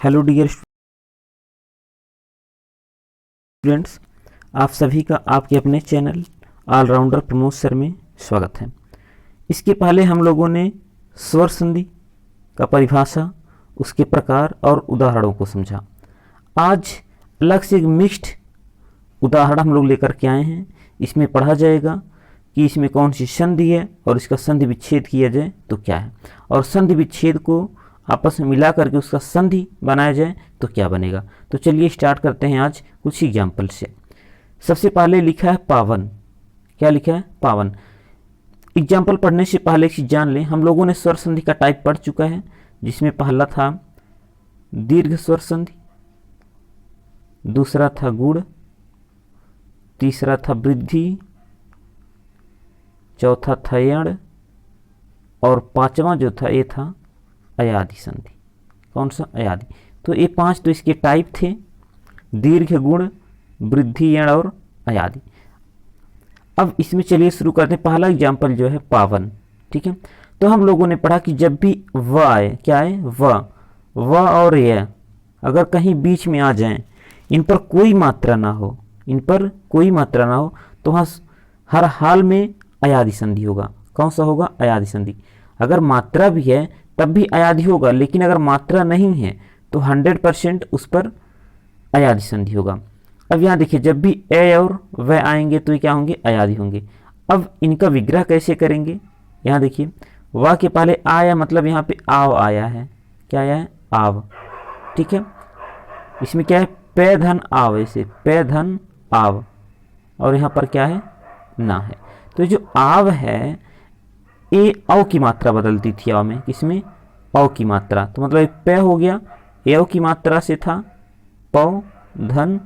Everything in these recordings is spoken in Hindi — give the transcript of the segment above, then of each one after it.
हेलो डियर स्टूडेंट्स, आप सभी का आपके अपने चैनल ऑलराउंडर प्रमोद सर में स्वागत है। इसके पहले हम लोगों ने स्वर संधि का परिभाषा, उसके प्रकार और उदाहरणों को समझा। आज अलग से एक मिक्स्ड उदाहरण हम लोग लेकर के आए हैं। इसमें पढ़ा जाएगा कि इसमें कौन सी संधि है और इसका संधि विच्छेद किया जाए तो क्या है, और संधि विच्छेद को आपस में मिला करके उसका संधि बनाया जाए तो क्या बनेगा। तो चलिए स्टार्ट करते हैं आज कुछ एग्जाम्पल से। सबसे पहले लिखा है पावन। क्या लिखा है? पावन। एग्जाम्पल पढ़ने से पहले एक चीज जान लें, हम लोगों ने स्वर संधि का टाइप पढ़ चुका है, जिसमें पहला था दीर्घ स्वर संधि, दूसरा था गुण, तीसरा था वृद्धि, चौथा था यण, और पांचवा जो था ये था अयादि संधि। कौन सा? अयादि। तो ये पांच तो इसके टाइप थे, दीर्घ, गुण, वृद्धि, यण और अयादि। अब इसमें चलिए शुरू करते हैं। पहला एग्जाम्पल जो है पावन। ठीक है, तो हम लोगों ने पढ़ा कि जब भी व आए, क्या आए? व और य अगर कहीं बीच में आ जाएं, इन पर कोई मात्रा ना हो, तो वहाँ हर हाल में अयादि संधि होगा। कौन सा होगा? अयादि संधि। अगर मात्रा भी है तब भी अयादि होगा, लेकिन अगर मात्रा नहीं है तो 100% उस पर अयादि संधि होगा। अब यहाँ देखिए, जब भी ए और व आएंगे तो ये क्या होंगे? अयादि होंगे। अब इनका विग्रह कैसे करेंगे? यहाँ देखिए, व के पहले आया, मतलब यहाँ पे आव आया है। क्या आया है? आव। ठीक है, इसमें क्या है? पे धन आव, ऐसे पे धन आव, और यहाँ पर क्या है? ना है। तो जो आव है ये औ की मात्रा बदलती थी अ में। किसमें? औ की मात्रा। तो मतलब पे हो गया, एव की मात्रा से था पौ धन,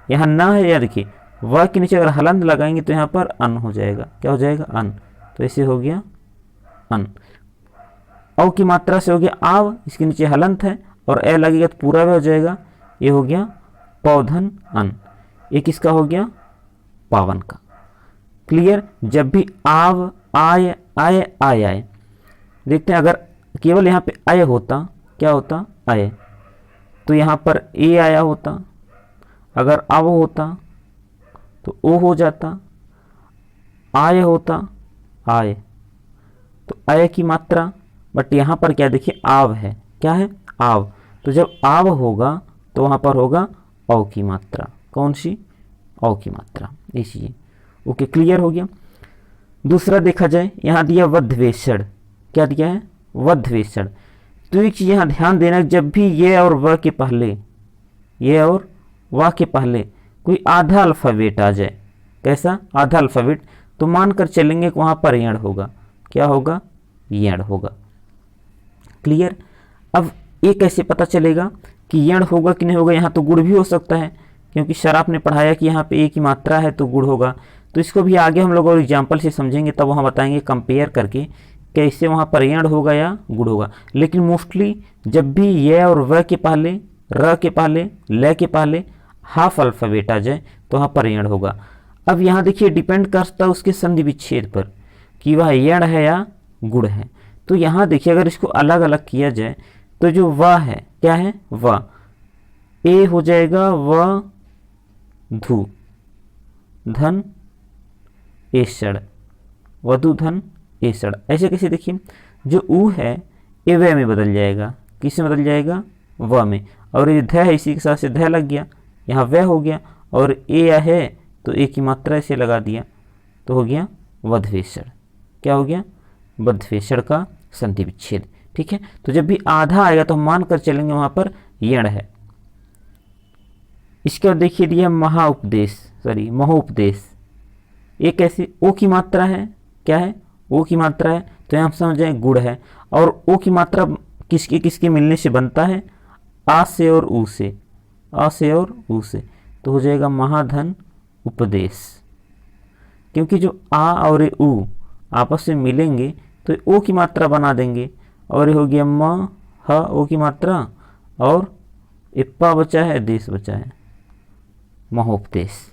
यहाँ न है। या देखिए, व के नीचे अगर हलंत लगाएंगे तो यहाँ पर अन हो जाएगा। क्या हो जाएगा? अन। तो ऐसे हो गया अन। औ की मात्रा से हो गया आव, इसके नीचे हलंत है, और ए लगेगा तो पूरा भी हो जाएगा। ये हो गया पौधन अन। ये किसका हो गया? पावन का। क्लियर? जब भी आव, आय, आय, आय, आय, देखते हैं अगर केवल यहाँ पे आय होता, क्या होता? आय, तो यहाँ पर ए आया होता। अगर आव होता तो ओ हो जाता। आय होता, आय, तो आय की मात्रा। बट यहाँ पर क्या देखिए, आव है। क्या है? आव। तो जब आव होगा तो वहाँ पर होगा औ की मात्रा। कौन सी? औ की मात्रा। इसी ओके, क्लियर हो गया। दूसरा देखा जाए, यहाँ दिया वध्वेषण। क्या दिया है? वध्वेषण। तो एक चीज यहाँ ध्यान देना, जब भी ये और व के पहले, ये और व के पहले कोई आधा अल्फाबेट आ जाए, कैसा? आधा अल्फाबेट, तो मानकर चलेंगे कि वहां पर यण होगा। क्या होगा? यण होगा। क्लियर? अब ये कैसे पता चलेगा कि यण होगा कि नहीं होगा? यहाँ तो गुण भी हो सकता है, क्योंकि सर आपने पढ़ाया कि यहाँ पे ए की मात्रा है तो गुण होगा। तो इसको भी आगे हम लोग और एग्जाम्पल से समझेंगे, तब वहाँ बताएंगे कंपेयर करके कैसे वहाँ पर यण होगा या गुण होगा। लेकिन मोस्टली जब भी ये और व के पहले, र के पहले, ल के पहले हाफ अल्फाबेट आ जाए तो वहाँ पर यण होगा। अब यहाँ देखिए, डिपेंड करता है उसके संधि विच्छेद पर कि वह यण है या गुण है। तो यहाँ देखिए, अगर इसको अलग अलग किया जाए तो जो व है, क्या है? व, ए हो जाएगा व धु धन एषण, वधु धन एषण। ऐसे कैसे? देखिए, जो उ है ये व में बदल जाएगा। किस में बदल जाएगा? व में। और ये ध है, इसी के साथ से ध लग गया, यहाँ व हो गया, और ए है तो ए की मात्रा ऐसे लगा दिया, तो हो गया वध्वेषण। क्या हो गया? वध्वेषण का संधि विच्छेद। ठीक है, तो जब भी आधा आएगा तो हम मान कर चलेंगे वहां पर यण है। इसके बाद देखिए दिया महोपदेश। ये कैसे? ओ की मात्रा है। क्या है? ओ की मात्रा है, तो यहाँ हम समझ जाए गुण है। और ओ की मात्रा किसके किसके मिलने से बनता है? आ से और ऊ से, आ से और ऊ से, तो हो जाएगा महाधन उपदेश। क्योंकि जो आ और ऊ आपस में मिलेंगे तो ओ की मात्रा बना देंगे, और ये हो गया म ह, ओ की मात्रा, और इप्पा बचा है, देश बचा है, महोपदेश।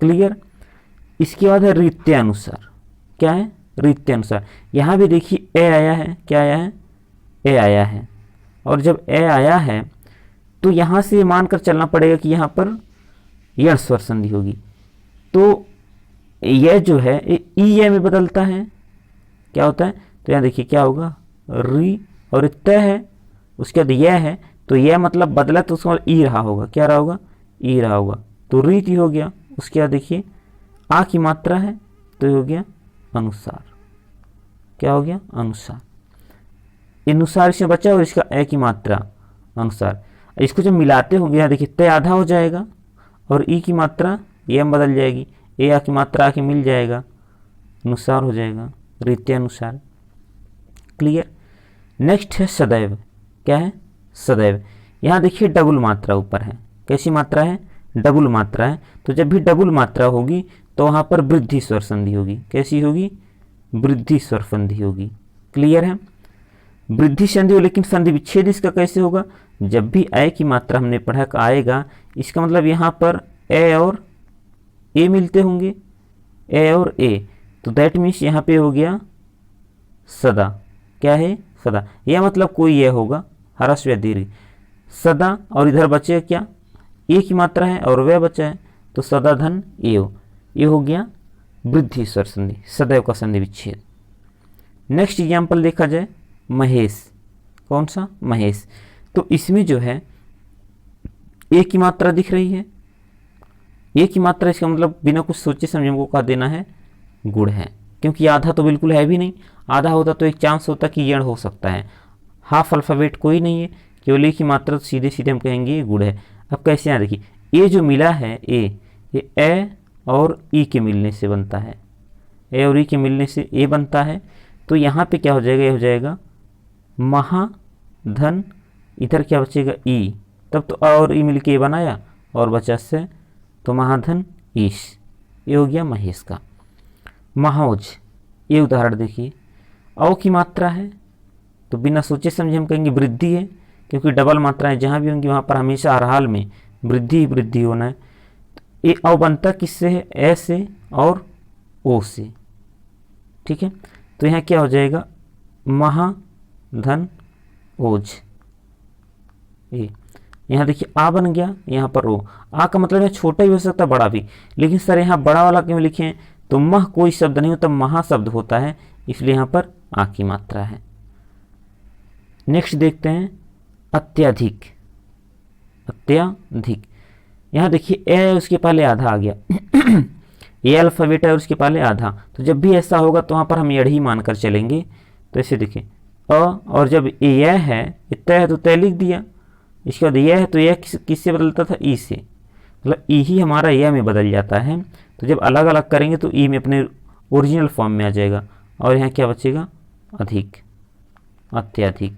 क्लियर? इसके बाद है रीत्यानुसार। क्या है? रीत्यानुसार। यहाँ भी देखिए ए आया है। क्या आया है? ए आया है। और जब ए आया है तो यहाँ से मानकर चलना पड़ेगा कि यहाँ पर यण स्वर संधि होगी। तो यह जो है ई ए में बदलता है, क्या होता है, तो यहाँ देखिए क्या होगा, री, और तय है, उसके बाद यह है, तो यह मतलब बदला तो उसका ई रहा होगा, क्या रहा होगा, ई रहा होगा, तो रीति हो गया। उसके बाद देखिए आ की मात्रा है तो ये हो गया अनुसार, क्या हो गया, अनुसार। अनुसार इसमें बचा और इसका ए की मात्रा अनुसार। इसको जब मिलाते होंगे यहाँ देखिए तय आधा हो जाएगा और ई की मात्रा ये में बदल जाएगी, ए आ की मात्रा आके मिल जाएगा, अनुसार हो जाएगा, रीत्या अनुसार। क्लियर। नेक्स्ट है सदैव। क्या है, सदैव। यहाँ देखिए डबल मात्रा ऊपर है, कैसी मात्रा है, डबल मात्रा है। तो जब भी डबल मात्रा होगी तो वहाँ पर वृद्धि स्वर संधि होगी, कैसी होगी, वृद्धि स्वर संधि होगी। क्लियर है। वृद्धि संधि हो, लेकिन संधि विच्छेद इसका कैसे होगा, जब भी ए की मात्रा हमने पढ़ा आएगा, इसका मतलब यहाँ पर ए और ए मिलते होंगे, ए और ए, तो दैट मीन्स यहाँ पे हो गया सदा। क्या है, सदा। यह मतलब कोई यह होगा ह्रस्व या दीर्घ, सदा, और इधर बचे क्या, ए की मात्रा है और वह बचा है, तो सदा धन एव, ये हो गया वृद्धि स्वर संधि, सदैव का संधि विच्छेद। नेक्स्ट एग्जाम्पल देखा जाए, महेश। कौन सा, महेश। तो इसमें जो है ए की मात्रा दिख रही है, ए की मात्रा, इसका मतलब बिना कुछ सोचे समझे हमको कह देना है गुण है, क्योंकि आधा तो बिल्कुल है भी नहीं। आधा होता तो एक चांस होता कि यण हो सकता है, हाफ अल्फ़ाबेट कोई नहीं है, केवल ए की मात्रा, तो सीधे सीधे हम कहेंगे ये गुण है। अब कैसे, यहाँ देखिए ए जो मिला है, ए और ई के मिलने से बनता है, ए और ई के मिलने से ए बनता है। तो यहाँ पे क्या हो जाएगा, ये हो जाएगा महाधन, इधर क्या बचेगा, ई, तब तो आ और ई मिल के ए बनाया और बचा से, तो महाधन ईश, ये हो गया महेश का। महाओज, ये उदाहरण देखिए, औ की मात्रा है तो बिना सोचे समझे हम कहेंगे वृद्धि है, क्योंकि डबल मात्राएं जहाँ भी होंगी वहाँ पर हमेशा हर हाल में वृद्धि ही वृद्धि होना है। ये औ बनता किससे है, ए से और ओ से। ठीक है, तो यहाँ क्या हो जाएगा, महाधन ओज। ये यहाँ देखिए आ बन गया, यहाँ पर ओ। आ का मतलब है छोटा ही हो सकता है बड़ा भी, लेकिन सर यहाँ बड़ा वाला क्यों लिखे हैं, तो मह कोई शब्द नहीं होता, महा शब्द होता है, इसलिए यहाँ पर आ की मात्रा है। नेक्स्ट देखते हैं अत्यधिक। अत्यधिक, यहाँ देखिए ए उसके पहले आधा आ गया ये अल्फ़ाबेट है और उसके पहले आधा, तो जब भी ऐसा होगा तो वहाँ पर हम यही मानकर चलेंगे। तो ऐसे देखिए अ, और जब यह है, तय है तो तय लिख दिया, इसके बाद यह है तो यह किससे बदलता था, ई से, मतलब ई ही हमारा यह में बदल जाता है। तो जब अलग अलग करेंगे तो ई में अपने ओरिजिनल फॉर्म में आ जाएगा, और यहाँ क्या बचेगा, अधिक, अत्यधिक।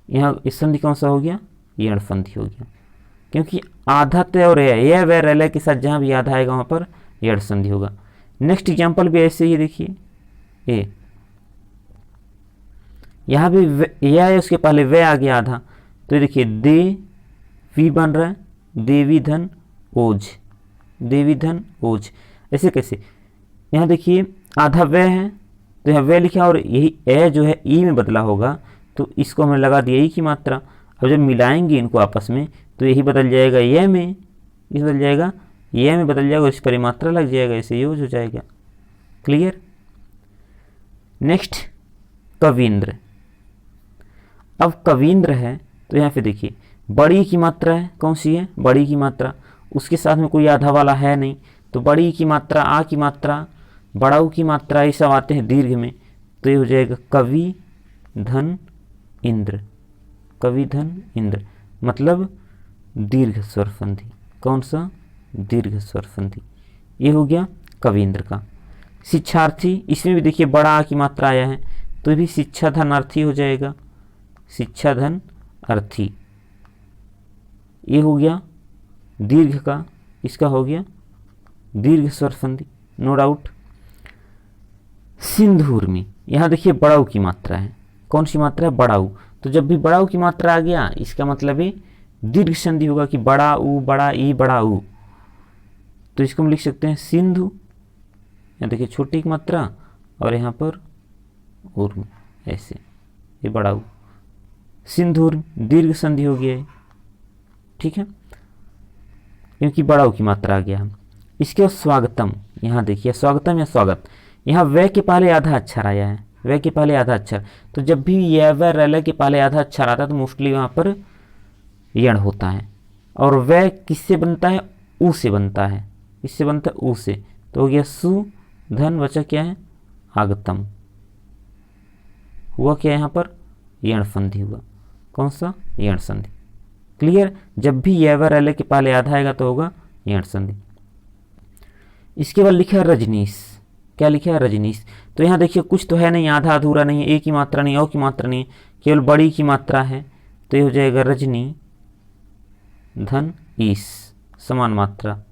यहाँ इस संधि कौन सा हो गया, यण संधि हो गया, क्योंकि आधा तय और यह वह रैलय के साथ जहाँ भी आधा आएगा वहाँ पर यण संधि होगा। नेक्स्ट एग्जाम्पल भी ऐसे ही देखिए, ए, यहाँ भी यह है, उसके पहले वह आ गया आधा, तो देखिए दे वी बन रहा है, देवी धन ओज, देवी धन ओज। ऐसे कैसे, यहाँ देखिए आधा वह है तो यहाँ वह लिखा और यही ए जो है ई में बदला होगा, तो इसको हमने लगा दिया ई की मात्रा। अब जब मिलाएंगे इनको आपस में तो यही बदल जाएगा ये में, इस बदल जाएगा ये में बदल जाएगा, इस पर मात्रा लग जाएगा, ऐसे यूज हो जाएगा। क्लियर। नेक्स्ट कविंद्र। अब कविंद्र है तो यहाँ पे देखिए बड़ी की मात्रा है, कौन सी है, बड़ी की मात्रा, उसके साथ में कोई आधा वाला है नहीं, तो बड़ी की मात्रा, आ की मात्रा, बड़ाऊ की मात्रा, ये सब आते हैं दीर्घ में, तो ये हो जाएगा कवि धन इंद्र, कवि धन इंद्र, मतलब दीर्घ स्वर संधि। कौन सा, दीर्घ स्वर संधि, ये हो गया कविंद्र का। शिक्षार्थी, इसमें भी देखिए बड़ा आ की मात्रा आया है, तो ये भी शिक्षा धन अर्थी हो जाएगा, शिक्षा धन अर्थी, ये हो गया दीर्घ का, इसका हो गया दीर्घ स्वर संधि, नो डाउट। सिंधूर में, यहाँ देखिए बड़ाऊ की मात्रा है, कौन सी मात्रा है, बड़ाऊ, तो जब भी बड़ाऊ की मात्रा आ गया इसका मतलब है दीर्घ संधि होगा कि बड़ा ऊ, बड़ा ई, बड़ा ऊ, तो इसको हम लिख सकते हैं सिंधु। यहाँ देखिए छोटी की मात्रा और यहाँ पर ऊर्म, ऐसे, ये बड़ाऊ, सिंदूर दीर्घ संधि हो गया है, ठीक है, क्योंकि बड़ा ऊ की मात्रा आ गया। इसके बाद स्वागतम, यहाँ देखिए स्वागतम या स्वागत, यहाँ वे के पहले आधा अक्षर आया है, वे के पहले आधा अक्षर, तो जब भी यह व रल के पहले आधा अक्षर आता है तो मोस्टली वहाँ पर यण होता है। और वह किससे बनता है, ऊ से बनता है, किससे बनता है, ऊ से, तो हो गया सु धन बचा क्या है, आगतम, हुआ क्या यहाँ पर, यण संधि हुआ, कौन सा, यण संधि। क्लियर, जब भी यह व रल के पहले आधा आएगा तो होगा यण संधि। इसके बाद लिखा है रजनीश, क्या लिखा है, रजनीश, तो यहाँ देखिए कुछ तो है नहीं, आधा अधूरा नहीं है, ए की मात्रा नहीं, औ की मात्रा नहीं, केवल बड़ी की मात्रा है, तो ये हो जाएगा रजनी धन ईस, समान मात्रा,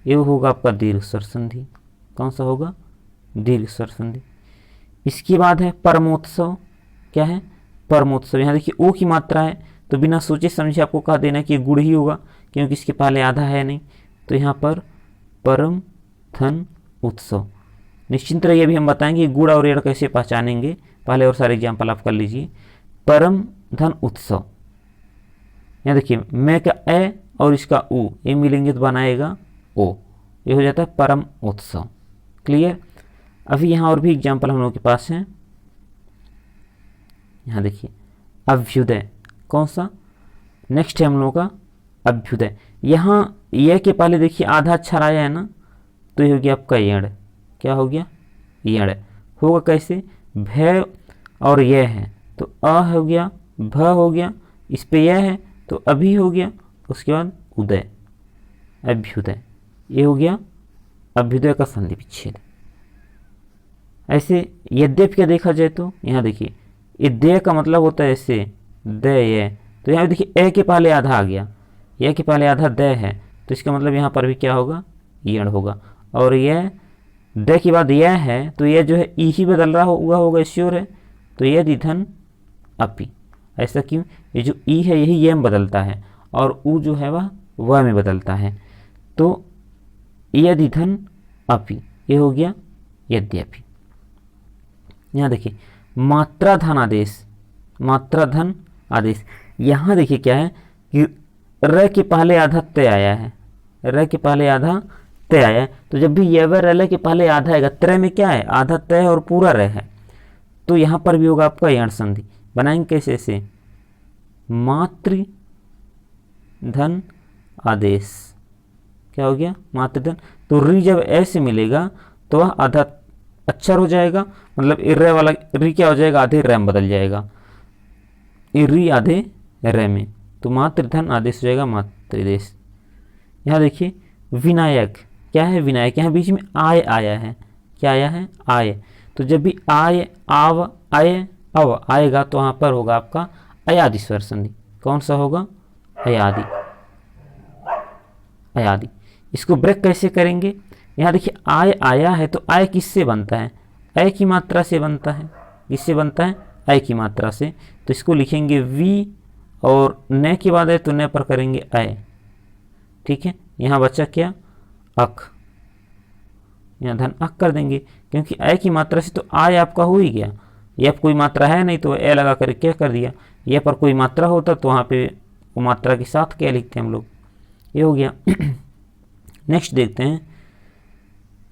ये होगा आपका दीर्घ स्वर संधि, कौन सा होगा, दीर्घ स्वर संधि। इसके बाद है परमोत्सव, क्या है, परमोत्सव, यहाँ देखिए ओ की मात्रा है, तो बिना सोचे समझे आपको कह देना कि गुड़ ही होगा, क्योंकि इसके पहले आधा है नहीं, तो यहाँ पर परम धन उत्सव। निश्चिंत रहिए, अभी हम बताएंगे गुड़ और एड़ कैसे पहचानेंगे, पहले और सारे एग्जाम्पल आप कर लीजिए। परम धन उत्सव, यहाँ देखिए मैं का ए और इसका ऊ ये मिलेंगे तो बनाएगा ओ, ये हो जाता है परम उत्सव। क्लियर, अभी यहाँ और भी एग्जाम्पल हम लोगों के पास हैं। यहाँ देखिए अभ्युदय, कौन सा, नेक्स्ट है हम लोगों का अभ्युदय। यहाँ यह के पहले देखिए आधा अक्षर आया है ना, तो ये हो गया आपका यण, क्या हो गया, यण। होगा कैसे, भय और यह है तो अ हो गया, भ हो गया, इस पे यह है तो अभी हो गया, उसके बाद उदय, अभ्युदय, ये हो गया अभ्युदय का संधि विच्छेद। ऐसे यद्यपि क्या देखा जाए तो यहाँ देखिए ये दय का मतलब होता है ऐसे दय, तो यहाँ देखिए ए के पहले आधा आ गया, यह के पहले आधा दय है, तो इसका मतलब यहाँ पर भी क्या होगा, यण होगा। और यह द के बाद यह है तो यह जो है ई ही बदल रहा हुआ होगा, श्योर है, तो यह दिधन अपी, ऐसा क्यों, ये जो ई है यही ये में बदलता है और ऊ जो है वह में बदलता है, तो यदि धन अपी, ये हो गया यद्यपि। यहाँ देखिए मात्रा धन आदेश, मात्रा धन आदेश, यहाँ देखिए क्या है कि र के पहले आधा तय आया है, र के पहले आधा तय आया है, तो जब भी यह व रल के पहले आधा आएगा, त्रय में क्या है, आधा तय और पूरा र है, तो यहाँ पर भी होगा आपका यण संधि। बनाएंगे कैसे से, मातृ धन आदेश, क्या हो गया, मातृ धन, तो री जब ऐसे मिलेगा तो वह आधा अक्षर हो जाएगा, मतलब रे वाला री क्या हो जाएगा, आधे रे में बदल जाएगा, री आधे रे में, तो मातृ धन आदेश हो जाएगा मातृदेश। यहाँ देखिए विनायक, क्या है, विनायक, यहाँ बीच में आय आया है, क्या आया है, आय, तो जब भी आय आव आय अव आएगा तो वहाँ पर होगा आपका अयादि स्वर संधि, कौन सा होगा, अयादि, अयादि। इसको ब्रेक कैसे करेंगे, यहाँ देखिए आय आया है तो आय किससे बनता है, अय की मात्रा से बनता है, किससे बनता है, अय की मात्रा से, तो इसको लिखेंगे वी और न के बाद है तो न पर करेंगे अय, ठीक है। यहाँ बचा क्या, अक, यहाँ धन अक कर देंगे, क्योंकि अय की मात्रा से तो आय आपका हो ही गया, यह कोई मात्रा है नहीं तो ए लगा कर क्या कर दिया, यह पर कोई मात्रा होता तो वहाँ पे वो मात्रा के साथ क्या लिखते हैं हम लोग, ये हो गया। नेक्स्ट देखते हैं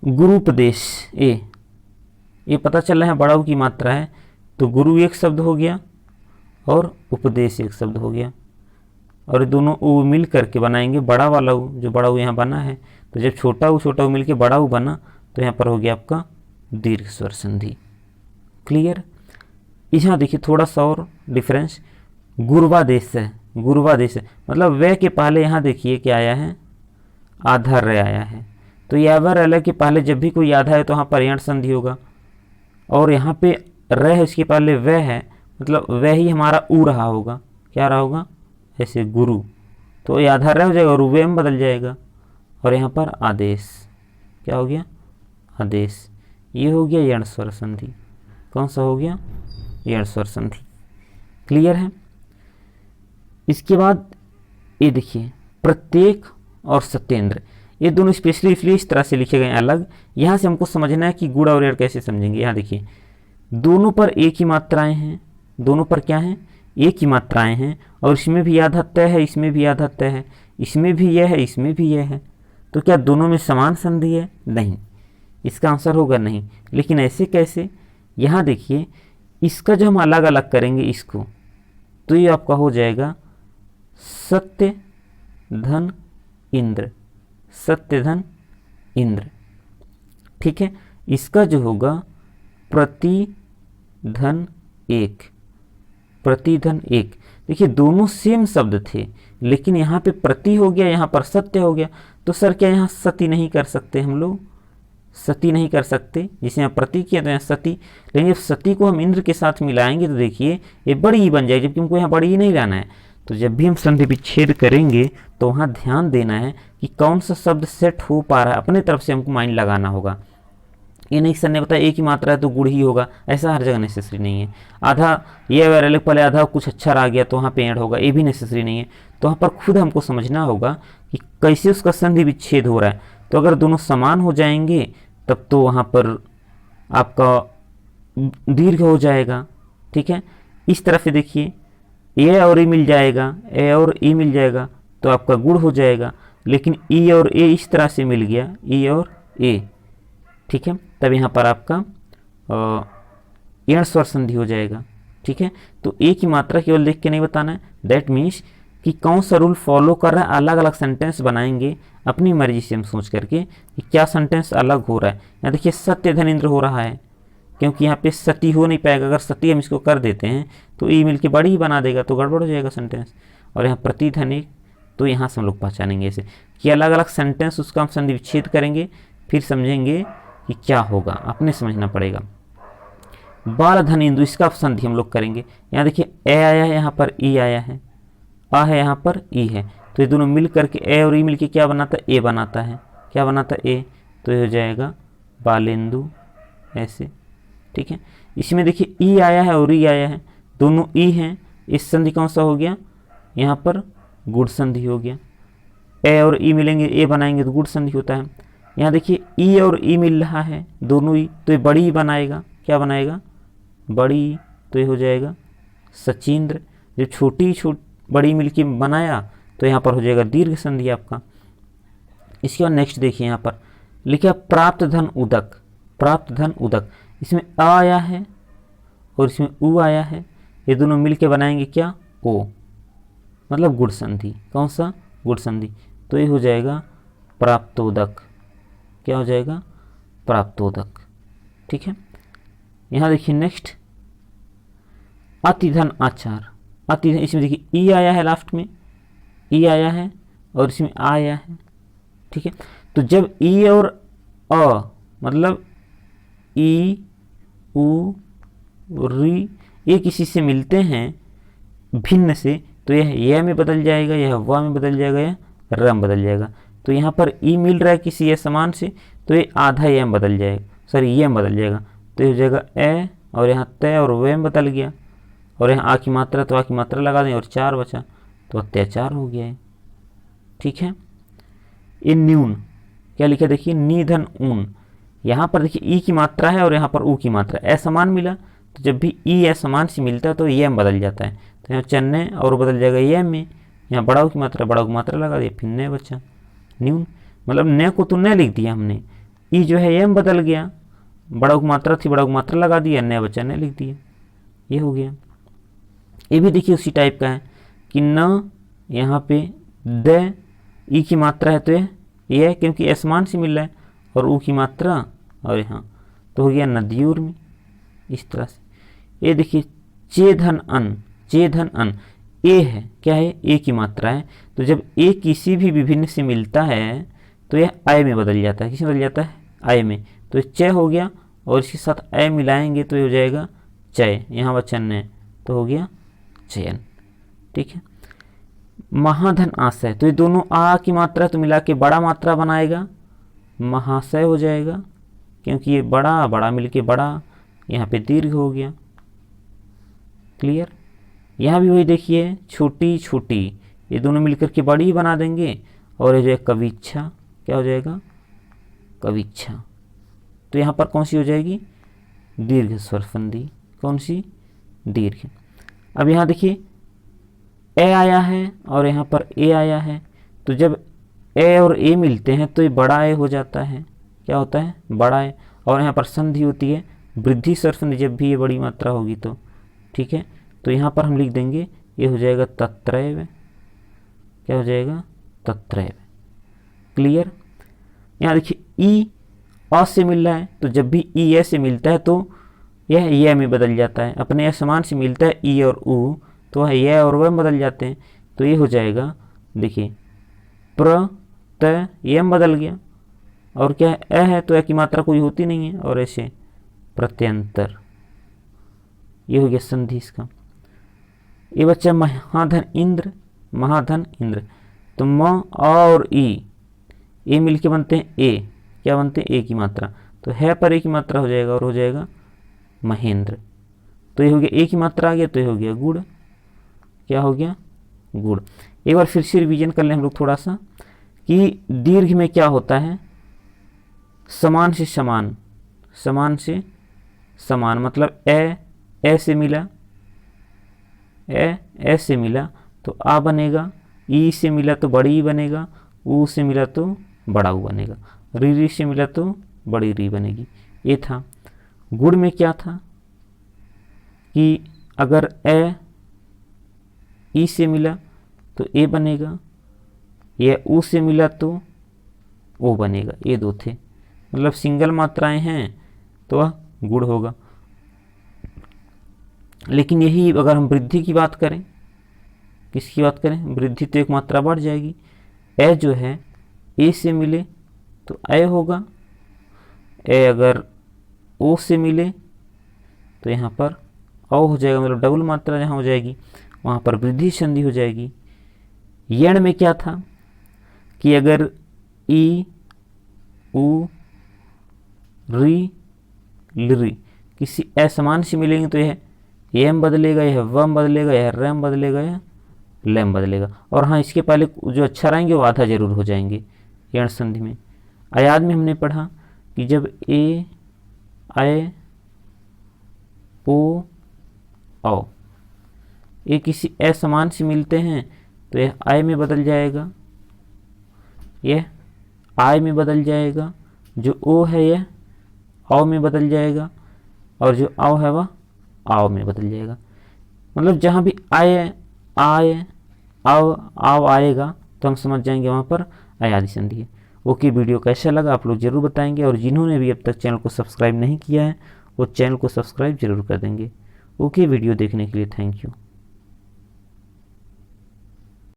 गुरुपदेश, ये पता चल रहा है बड़ा ऊ की मात्रा है, तो गुरु एक शब्द हो गया और उपदेश एक शब्द हो गया, और दोनों ऊ मिल करके बनाएंगे बड़ा वाला ऊ, जो बड़ा ऊ यहाँ बना है, तो जब छोटा ऊ मिल के बड़ा ऊ बना तो यहाँ पर हो गया आपका दीर्घ स्वर संधि। क्लियर, यहाँ देखिए थोड़ा सा और डिफरेंस, गुरुवादेश है, गुरुवादेश है मतलब वे के पहले यहाँ देखिए क्या आया है, आधा रे आया है, तो यह व रल के पहले जब भी कोई आधा है तो वहाँ पर यण संधि होगा, और यहाँ पे र है इसके पहले वह है, मतलब वह ही हमारा ऊ रहा होगा, क्या रहा होगा, ऐसे गुरु, तो ये आधा रह हो जाएगा और वे में बदल जाएगा, और यहाँ पर आदेश, क्या हो गया, आदेश, ये हो गया यण स्वर संधि, कौन सा हो गया, यण स्वर संधि। क्लियर है। इसके बाद ये देखिए प्रत्येक और सत्येंद्र, ये दोनों स्पेशली इसलिए इस तरह से लिखे गए अलग, यहाँ से हमको समझना है कि गुण और एड़ कैसे समझेंगे। यहाँ देखिए दोनों पर एक ही मात्राएं हैं, दोनों पर क्या है, एक ही मात्राएं हैं और इसमें भी आधा तय है, इसमें भी आधा तय है, इसमें भी यह है, इसमें भी यह है, तो क्या दोनों में समान संधि है? नहीं, इसका आंसर होगा नहीं। लेकिन ऐसे कैसे? यहाँ देखिए, इसका जो हम अलग अलग करेंगे इसको, तो ये आपका हो जाएगा सत्य धन इंद्र, सत्य धन इंद्र। ठीक है, इसका जो होगा प्रति धन एक, प्रति धन एक। देखिए दोनों सेम शब्द थे, लेकिन यहाँ पे प्रति हो गया, यहाँ पर सत्य हो गया, तो सर क्या यहाँ सती नहीं कर सकते हम लोग? सती नहीं कर सकते, जिसे यहाँ प्रति किया तो यहाँ सती। लेकिन जब सती को हम इंद्र के साथ मिलाएंगे तो देखिए ये बड़ी ही बन जाएगी, जबकि हमको यहाँ बड़ी ही नहीं लाना है। तो जब भी हम संधि विच्छेद करेंगे तो वहाँ ध्यान देना है कि कौन सा शब्द सेट हो पा रहा है, अपने तरफ से हमको माइंड लगाना होगा। ये नहीं सर ने बताया एक ही मात्रा है तो गुड़ ही होगा, ऐसा हर जगह नेसेसरी नहीं है। आधा ये अगर पहले आधा कुछ अच्छा आ गया तो वहाँ पे ऐड होगा, ये भी नेसेसरी नहीं है। तो वहाँ पर खुद हमको समझना होगा कि कैसे उसका संधि विच्छेद हो रहा है। तो अगर दोनों समान हो जाएंगे तब तो वहाँ पर आपका दीर्घ हो जाएगा। ठीक है, इस तरफ से देखिए ए और ई मिल जाएगा, ए और ई मिल जाएगा तो आपका गुड़ हो जाएगा। लेकिन ई और ए इस तरह से मिल गया, ई और ए, ठीक है, तब यहाँ पर आपका एण स्वर संधि हो जाएगा। ठीक है, तो एक ही मात्रा केवल देख के नहीं बताना है, दैट मीन्स कि कौन सा रूल फॉलो कर रहा है। अलग अलग सेंटेंस बनाएंगे अपनी मर्जी से हम सोच करके कि क्या सेंटेंस अलग हो रहा है। यहाँ देखिए सत्य धनेंद्र हो रहा है, क्योंकि यहाँ पे सती हो नहीं पाएगा। अगर सती हम इसको कर देते हैं तो ई मिल के बड़ी ही बना देगा, तो गड़बड़ हो जाएगा सेंटेंस। और यहाँ प्रति धन एक, तो यहाँ से हम लोग पहचानेंगे ऐसे कि अलग अलग सेंटेंस उसका हम संधि विच्छेद करेंगे, फिर समझेंगे कि क्या होगा, अपने समझना पड़ेगा। बाल धन इंदु, इसका संधि हम लोग करेंगे। यहाँ देखिए ए आया है, यहाँ पर ई आया है, आ है, यहाँ पर ई है, तो ये दोनों मिल करके ए और ई मिल के क्या बनाता है? ए बनाता है। क्या बनाता है? ए। तो ये हो जाएगा बालेंदु, ऐसे। ठीक है, इसमें देखिए ई आया है और ई आया है, दोनों ई हैं, इस संधि कौन सा हो गया? यहाँ पर गुड़ संधि हो गया। ए और ई मिलेंगे, ए बनाएंगे तो गुड़ संधि होता है। यहाँ देखिए ई और ई मिल रहा है, दोनों ई, तो ये बड़ी बनाएगा। क्या बनाएगा? बड़ी, तो ये हो जाएगा सचिंद्र। जब छोटी बड़ी मिलके बनाया तो यहाँ पर हो जाएगा दीर्घ संधि आपका। इसके बाद नेक्स्ट देखिए, यहाँ पर लिखा प्राप्त धन उदक, प्राप्त धन उदक। इसमें आ आया है और इसमें उ आया है, ये दोनों मिलके बनाएंगे क्या? ओ, मतलब गुड़ संधि। कौन सा? गुड़ संधि। तो ये हो जाएगा प्राप्तोदक। क्या हो जाएगा? प्राप्तोदक। ठीक है, यहाँ देखिए नेक्स्ट अतिधन आचार। अतिधन, इसमें देखिए ई आया है, लास्ट में ई आया है और इसमें आ आया है। ठीक है, तो जब ई और अ, मतलब ई उ री, ये किसी से मिलते हैं भिन्न से, तो यह में बदल जाएगा, यह व में बदल जाएगा, यह र में बदल जाएगा। तो यहाँ पर ई मिल रहा है किसी ये समान से, तो ये आधा ये में बदल जाएगा, सॉरी ये में बदल जाएगा, तो ये हो जाएगा ए, और यहाँ तय और वे में बदल गया, और यहाँ आ की मात्रा, तो आ की मात्रा लगा दें और चार बचा, तो अत्याचार हो गया है। ठीक है, ये न्यून, क्या लिखा देखिए निधन ऊन। यहाँ पर देखिए ई की मात्रा है और यहाँ पर ऊ की मात्रा, असमान मिला, तो जब भी ई असमान से मिलता है तो ये में बदल जाता है, तो यहाँ चन्ने और बदल जाएगा ये में। यहाँ बड़ा की मात्रा, बड़ा की मात्रा लगा दिया, फिर न बचा न्यून, मतलब न को तो न लिख दिया हमने, ई जो है ये में बदल गया, बड़ा की मात्रा थी, बड़ा की मात्रा लगा दिया, न बचा न लिख दिया, ये हो गया। ये भी देखिए उसी टाइप का है कि न, यहाँ पे द, ई की मात्रा है तो ये क्योंकि असमान से मिल रहा है, और ऊ की मात्रा और यहाँ तो हो गया नदियूर में, इस तरह से। ये देखिए चेधन अन, चेधन अन, ए है, क्या है? ए की मात्रा है, तो जब ए किसी भी विभिन्न से मिलता है तो यह आय में बदल जाता है। किस में बदल जाता है? आय में। तो चय हो गया और इसके साथ अय मिलाएंगे तो ये हो जाएगा चय, यहाँ वचन है तो हो गया चयन। ठीक है, महाधन आशय, तो ये दोनों आ की मात्रा तो मिला के बड़ा मात्रा बनाएगा, महाशय हो जाएगा, क्योंकि ये बड़ा बड़ा मिलके बड़ा, यहाँ पे दीर्घ हो गया। क्लियर, यहाँ भी वही देखिए छोटी छोटी, ये दोनों मिलकर के बड़ी बना देंगे, और ये जो है कविच्छा, क्या हो जाएगा? कविच्छा। तो यहाँ पर कौन सी हो जाएगी? दीर्घ स्वर संधि। कौन सी? दीर्घ। अब यहाँ देखिए ए आया है और यहाँ पर ए आया है, तो जब ए और ए मिलते हैं तो ये बड़ा ए हो जाता है। क्या होता है? बड़ा ए। और यहाँ पर संधि होती है वृद्धि स्वर संधि, जब भी ये बड़ी मात्रा होगी तो। ठीक है, तो यहाँ पर हम लिख देंगे ये हो जाएगा तत्रैव। क्या हो जाएगा? तत्रैव। क्लियर? यहाँ देखिए ई अ से मिल रहा है, तो जब भी ई ए से मिलता है तो यह ये में बदल जाता है। अपने समान से मिलता है ई और ऊ, तो वह ये और वह बदल जाते हैं। तो ये हो जाएगा, देखिए प्र त ये बदल गया, और क्या है? ए है तो ए की मात्रा कोई होती नहीं है, और ऐसे प्रत्यंतर। ये हो गया संधि इसका। ये बच्चा महाधन इंद्र, महाधन इंद्र। तो म और ई, ए मिलके बनते हैं ए। क्या बनते हैं? ए की मात्रा। तो है पर ए की मात्रा हो जाएगा और हो जाएगा महेंद्र। तो ये हो गया ए की मात्रा आ गया, तो ये हो गया गुड़। क्या हो गया? गुड़। एक बार फिर से रिवीजन कर लें हम लोग थोड़ा सा कि दीर्घ में क्या होता है? समान से समान, समान से समान, मतलब ए से मिला, ए से मिला तो आ बनेगा, ई से मिला तो बड़ी ई बनेगा, ऊ से मिला तो बड़ा ऊ बनेगा, री से मिला तो बड़ी री बनेगी। ये था। गुड़ में क्या था कि अगर ए ई से मिला तो ए बनेगा, या ऊ से मिला तो ओ बनेगा। ये दो थे, मतलब सिंगल मात्राएं हैं तो वह गुड़ होगा। लेकिन यही अगर हम वृद्धि की बात करें, किसकी बात करें? वृद्धि, तो एक मात्रा बढ़ जाएगी। ए जो है ए से मिले तो ए होगा, ए अगर ओ से मिले तो यहाँ पर औ हो जाएगा, मतलब डबल मात्रा जहाँ हो जाएगी वहाँ पर वृद्धि संधि हो जाएगी। यण में क्या था कि अगर ई ऊ री लरी किसी असमान से मिलेंगे तो यह एम बदलेगा, यह वम बदलेगा, यह रम बदलेगा, यह लम बदलेगा। और हाँ, इसके पहले जो अक्षर आएंगे वो आधा जरूर हो जाएंगे यण संधि में। अयाद में हमने पढ़ा कि जब ए आए ओ औ ये किसी असमान से मिलते हैं तो यह आय में बदल जाएगा, यह आय में बदल जाएगा, जो ओ है यह औ में बदल जाएगा, और जो औ है वह आओ में बदल जाएगा। मतलब जहाँ भी आय आय आओ आएगा तो हम समझ जाएंगे वहाँ पर अयादि संधि है। ओके, वीडियो कैसा लगा आप लोग जरूर बताएंगे, और जिन्होंने भी अब तक चैनल को सब्सक्राइब नहीं किया है वो चैनल को सब्सक्राइब जरूर कर देंगे। ओके, वीडियो देखने के लिए थैंक यू।